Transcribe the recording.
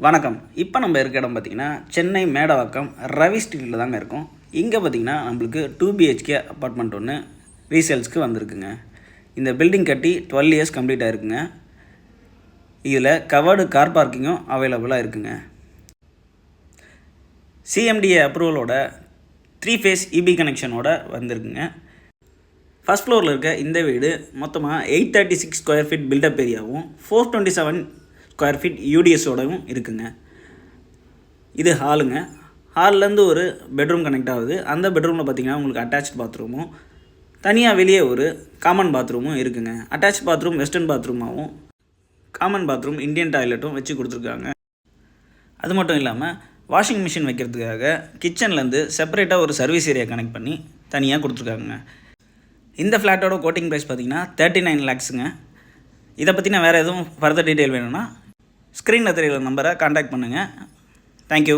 வணக்கம். இப்போ நம்ம இருக்க இடம் பார்த்திங்கன்னா சென்னை மேடவாக்கம் ரவி ஸ்ட்ரீட்டில் தாங்க இருக்கோம். இங்கே பார்த்திங்கன்னா நம்மளுக்கு 2 BHK அப்பார்ட்மெண்ட் ஒன்று ரீசேல்ஸ்க்கு வந்திருக்குங்க. இந்த பில்டிங் கட்டி 12 இயர்ஸ் கம்ப்ளீட் ஆகிருக்குங்க. இதில் கவர்டு கார் பார்க்கிங்கும் அவைலபிளாக இருக்குங்க. CMDA அப்ரூவலோட 3 ஃபேஸ் EB கனெக்ஷனோட வந்திருக்குங்க. ஃபஸ்ட் ஃப்ளோரில் இருக்க இந்த வீடு மொத்தமாக 836 ஸ்கொயர் ஃபீட் பில்டப் ஏரியாவும் 427 ஸ்கொயர் ஃபீட் UDSோடவும் இருக்குங்க. இது ஹாலுங்க. ஹால்லேருந்து ஒரு பெட்ரூம் கனெக்ட் ஆகுது. அந்த பெட்ரூமில் பார்த்திங்கன்னா உங்களுக்கு அட்டாச் பாத்ரூமும் தனியாக வெளியே ஒரு காமன் பாத்ரூமும் இருக்குங்க. அட்டாச் பாத்ரூம் வெஸ்டர்ன் பாத்ரூமாகவும் காமன் பாத்ரூம் இந்தியன் டாய்லெட்டும் வச்சு கொடுத்துருக்காங்க. அது மட்டும் இல்லாமல் வாஷிங் மிஷின் வைக்கிறதுக்காக கிச்சன்லேருந்து செப்பரேட்டாக ஒரு சர்வீஸ் ஏரியா கனெக்ட் பண்ணி தனியாக கொடுத்துருக்காங்க. இந்த ஃப்ளாட்டோட கோட்டிங் ப்ரைஸ் பார்த்திங்கன்னா 39 lakhsங்க. இதை பற்றின வேறு எதுவும் ஃபர்தர் டீட்டெயில் வேணும்னா ஸ்க்ரீனில் தெரியுற நம்பரை கான்டாக்ட் பண்ணுங்கள். தேங்க்யூ.